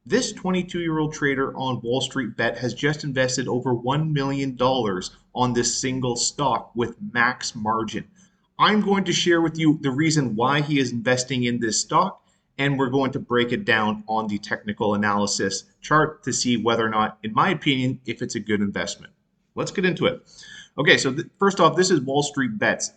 This 22-year-old trader on Wall Street Bet has just invested over $1 million on this single stock with max margin. I'm going to share with you the reason why he is investing in this stock, and we're going to break it down on the technical analysis chart to see whether or not, in my opinion, if it's a good investment. Let's get into it. Okay, so first off, this is Wall Street Bets.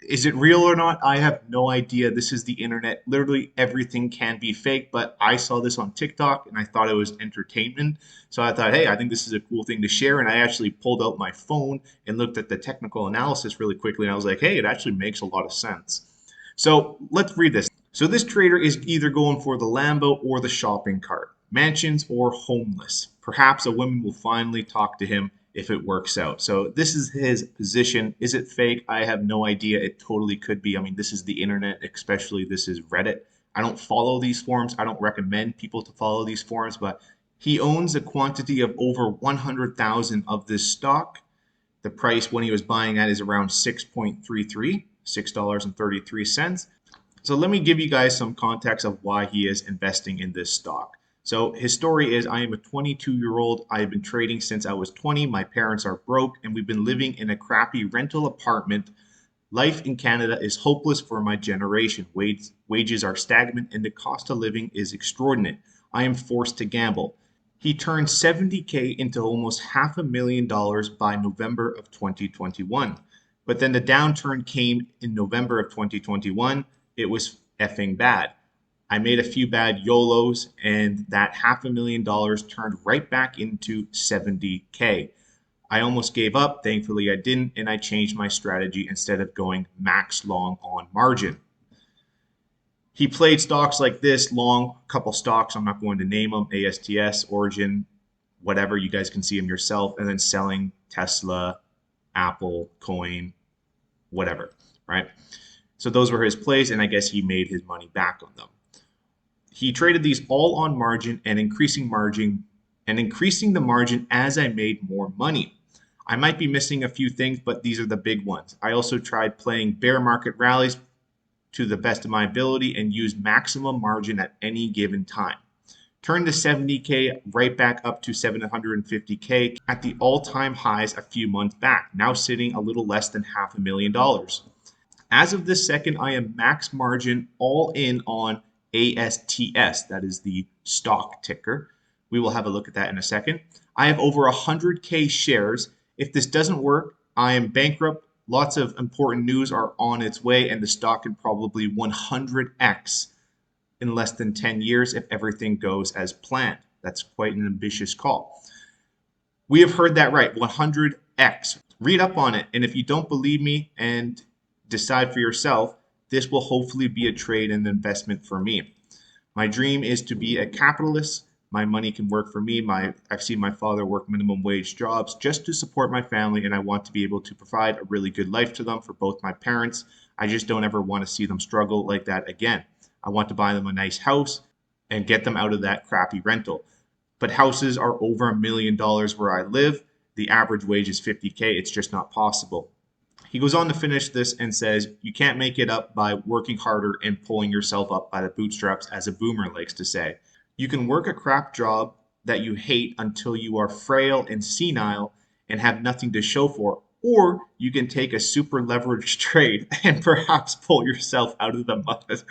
Is it real or not? I have no idea. This is the internet. Literally everything can be fake, but I saw this on TikTok and I thought it was entertainment. So I thought, hey, I think this is a cool thing to share. And I actually pulled out my phone and looked at the technical analysis really quickly. And I was like, hey, it actually makes a lot of sense. So let's read this. So this trader is either going for the Lambo or the shopping cart, mansions or homeless. Perhaps a woman will finally talk to him if it works out. So this is his position. Is it fake? I have no idea. It totally could be. I mean, this is the internet, especially this is Reddit. I don't follow these forums. I don't recommend people to follow these forums, but he owns a quantity of over 100,000 of this stock. The price when he was buying at is around 6.33, $6.33. So let me give you guys some context of why he is investing in this stock. So his story is, I am a 22-year-old. I have been trading since I was 20. My parents are broke and we've been living in a crappy rental apartment. Life in Canada is hopeless for my generation. Wages are stagnant and the cost of living is extraordinary. I am forced to gamble. He turned 70K into almost $500,000 by November of 2021. But then the downturn came in November of 2021. It was effing bad. I made a few bad YOLOs, and that $500,000 turned right back into 70K. I almost gave up. Thankfully, I didn't, and I changed my strategy instead of going max long on margin. He played stocks like this long, a couple stocks. I'm not going to name them: ASTS, Origin, whatever. You guys can see them yourself, and then selling Tesla, Apple, Coin, whatever, right? So those were his plays, and I guess he made his money back on them. He traded these all on margin and increasing the margin as I made more money. I might be missing a few things, but these are the big ones. I also tried playing bear market rallies to the best of my ability and used maximum margin at any given time. Turned the 70K right back up to 750K at the all-time highs a few months back, now sitting a little less than $500,000. As of this second, I am max margin all in on ASTS. That is the stock ticker. We will have a look at that in a second. I have over 100K shares. If this doesn't work, I am bankrupt. Lots of important news are on its way, and the stock can probably 100x in less than 10 years if everything goes as planned. That's quite an ambitious call. We have heard that right, 100x. Read up on it, and if you don't believe me and decide for yourself, this will hopefully be a trade and investment for me. My dream is to be a capitalist. My money can work for me. I've seen my father work minimum wage jobs just to support my family, and I want to be able to provide a really good life to them for both my parents. I just don't ever want to see them struggle like that again. I want to buy them a nice house and get them out of that crappy rental. But houses are over $1 million where I live. The average wage is 50K. It's just not possible. He goes on to finish this and says, you can't make it up by working harder and pulling yourself up by the bootstraps, as a boomer likes to say. You can work a crap job that you hate until you are frail and senile and have nothing to show for, or you can take a super leveraged trade and perhaps pull yourself out of the mud.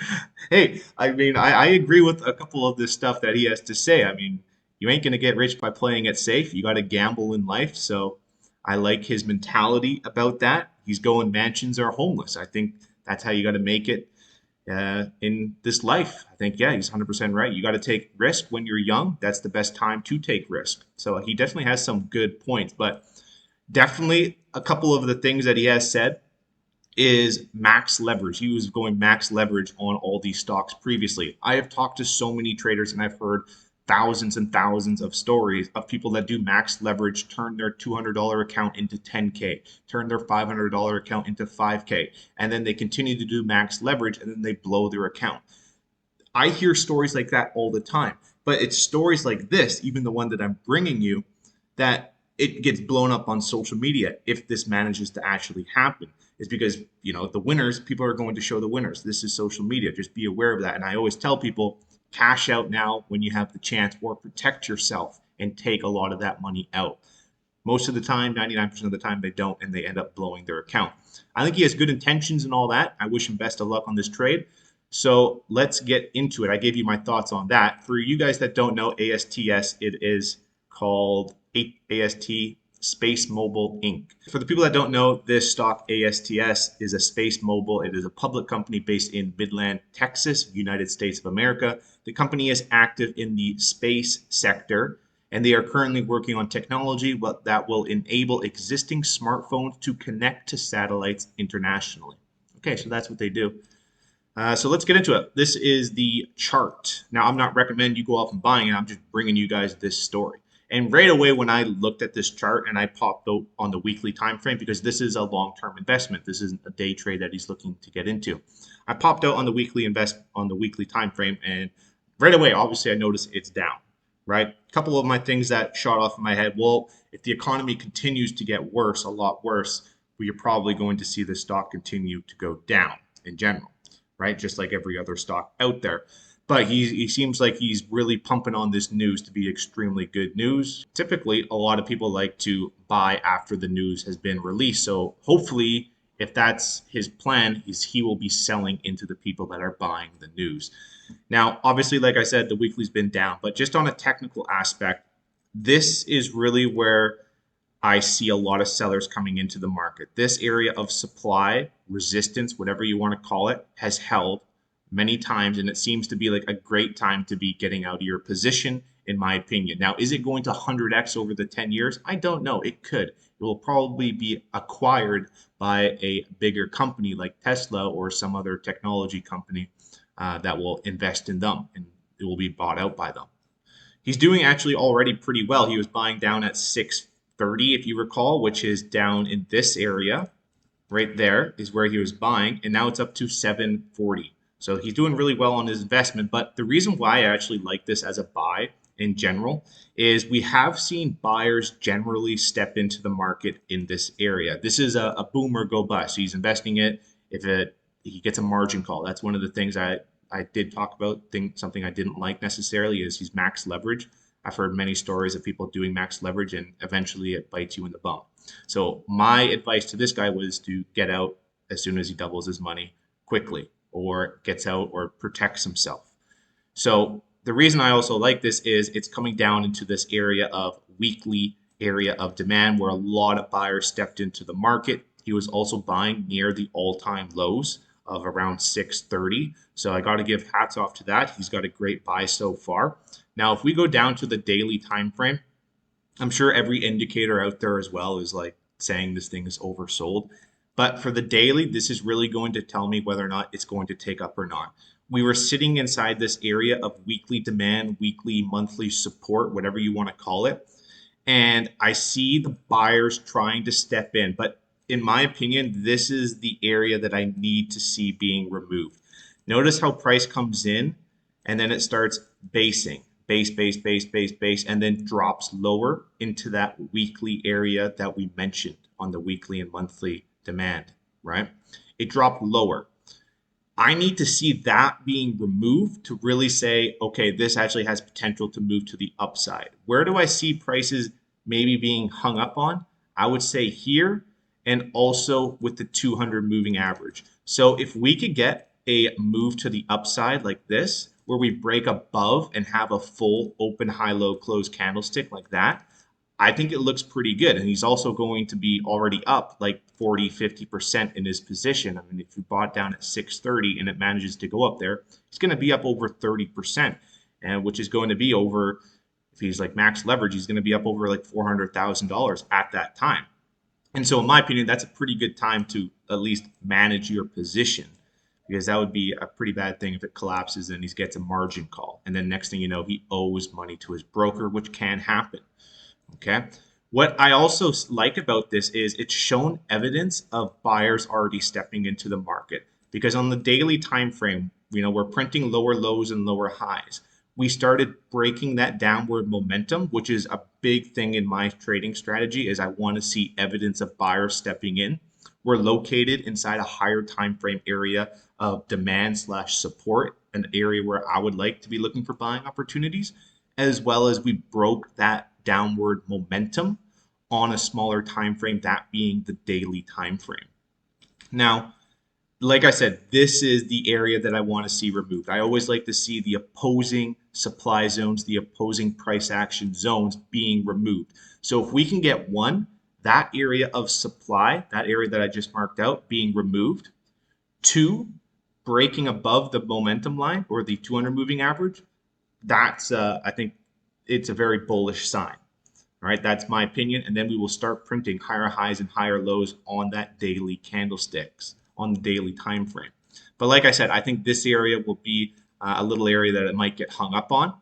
Hey, I mean, I agree with a couple of this stuff that he has to say. I mean, you ain't going to get rich by playing it safe. You got to gamble in life. So I like his mentality about that. He's going mansions or homeless. I think that's how you got to make it in this life. I think, yeah, he's 100% right. You got to take risk when you're young. That's the best time to take risk. So he definitely has some good points, but definitely a couple of the things that he has said is max leverage. He was going max leverage on all these stocks previously. I have talked to so many traders and I've heard thousands and thousands of stories of people that do max leverage, turn their $200 account into 10K, turn their $500 account into 5K, and then they continue to do max leverage and then they blow their account. I hear stories like that all the time, but it's stories like this, even the one that I'm bringing you, that it gets blown up on social media if this manages to actually happen. Is because, the winners, people are going to show the winners. This is social media. Just be aware of that. And I always tell people, cash out now when you have the chance, or protect yourself and take a lot of that money out. Most of the time, 99% of the time, they don't, and they end up blowing their account. I think he has good intentions and all that. I wish him best of luck on this trade. So let's get into it. I gave you my thoughts on that. For you guys that don't know ASTS, it is called AST SpaceMobile Inc. For the people that don't know, this stock ASTS is a SpaceMobile. It is a public company based in Midland, Texas, United States of America. The company is active in the space sector, and they are currently working on technology that will enable existing smartphones to connect to satellites internationally. Okay, so that's what they do. So let's get into it. This is the chart. Now, I'm not recommending you go off and buying it. I'm just bringing you guys this story. And right away, when I looked at this chart and I popped out on the weekly time frame, because this is a long-term investment, this isn't a day trade that he's looking to get into. I popped out on the weekly time frame, and right away, obviously, I noticed it's down. Right? A couple of my things that shot off in my head. Well, if the economy continues to get worse, a lot worse, we are probably going to see the stock continue to go down in general, right? Just like every other stock out there. But he seems like he's really pumping on this news to be extremely good news. Typically, a lot of people like to buy after the news has been released. So hopefully, if that's his plan, he will be selling into the people that are buying the news. Now, obviously, like I said, the weekly's been down, but just on a technical aspect, this is really where I see a lot of sellers coming into the market. This area of supply, resistance, whatever you want to call it, has held many times, and it seems to be like a great time to be getting out of your position, in my opinion. Now, is it going to 100x over the 10 years? I don't know. It could. It will probably be acquired by a bigger company like Tesla or some other technology company that will invest in them, and it will be bought out by them. He's doing actually already pretty well. He was buying down at 630, if you recall, which is down in this area. Right there is where he was buying, and now it's up to 740. So he's doing really well on his investment. But the reason why I actually like this as a buy in general is we have seen buyers generally step into the market in this area. This is a boom or go bust. He's investing it. If he gets a margin call, that's one of the things I did talk about. Something I didn't like necessarily is he's max leverage. I've heard many stories of people doing max leverage, and eventually it bites you in the bum. So my advice to this guy was to get out as soon as he doubles his money quickly, or gets out or protects himself. So the reason I also like this is it's coming down into this area of weekly area of demand where a lot of buyers stepped into the market. He was also buying near the all-time lows of around 630. So I got to give hats off to that. He's got a great buy so far. Now, if we go down to the daily time frame, I'm sure every indicator out there as well is like saying this thing is oversold. But for the daily, this is really going to tell me whether or not it's going to take up or not. We were sitting inside this area of weekly demand, weekly, monthly support, whatever you want to call it. And I see the buyers trying to step in. But in my opinion, this is the area that I need to see being removed. Notice how price comes in and then it starts basing. Base, and then drops lower into that weekly area that we mentioned on the weekly and monthly demand, right? It dropped lower. I need to see that being removed to really say, okay, this actually has potential to move to the upside. Where do I see prices maybe being hung up on? I would say here, and also with the 200 moving average. So if we could get a move to the upside like this, where we break above and have a full open, high, low, close candlestick like that, I think it looks pretty good. And he's also going to be already up like 40, 50% in his position. I mean, if you bought down at 630 and it manages to go up there, he's going to be up over 30%, and which is going to be over, if he's like max leverage, he's going to be up over like $400,000 at that time. And so in my opinion, that's a pretty good time to at least manage your position, because that would be a pretty bad thing if it collapses and he gets a margin call. And then next thing you know, he owes money to his broker, which can happen. Okay. What I also like about this is it's shown evidence of buyers already stepping into the market, because on the daily time frame, we're printing lower lows and lower highs. We started breaking that downward momentum, which is a big thing in my trading strategy, is I want to see evidence of buyers stepping in. We're located inside a higher time frame area of demand slash support, an area where I would like to be looking for buying opportunities, as well as we broke that downward momentum on a smaller time frame, that being the daily time frame. Now, like I said, this is the area that I want to see removed. I always like to see the opposing supply zones, the opposing price action zones being removed. So if we can get one, that area of supply, that area that I just marked out, being removed, two, breaking above the momentum line or the 200 moving average, that's, I think it's a very bullish sign. All right, that's my opinion. And then we will start printing higher highs and higher lows on that daily candlesticks, on the daily time frame. But like I said, I think this area will be a little area that it might get hung up on.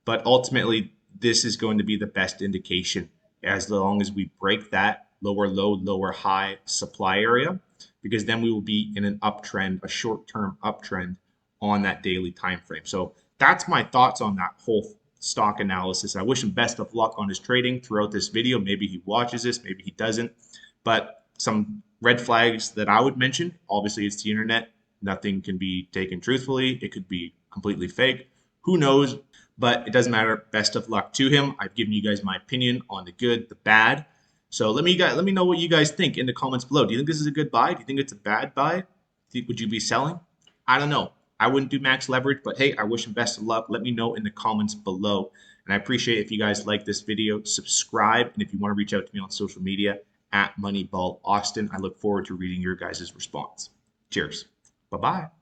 But ultimately, this is going to be the best indication as long as we break that lower low, lower high supply area, because then we will be in an uptrend, a short-term uptrend on that daily time frame. So that's my thoughts on that whole stock analysis. I wish him best of luck on his trading throughout this video. Maybe he watches this, maybe he doesn't. But some red flags that I would mention, obviously it's the internet. Nothing can be taken truthfully. It could be completely fake. Who knows? But it doesn't matter. Best of luck to him. I've given you guys my opinion on the good, the bad. So let me know what you guys think in the comments below. Do you think this is a good buy? Do you think it's a bad buy? Would you be selling? I don't know. I wouldn't do max leverage, but hey, I wish him best of luck. Let me know in the comments below. And I appreciate if you guys like this video, subscribe. And if you want to reach out to me on social media at Moneyball Austin, I look forward to reading your guys' response. Cheers. Bye-bye.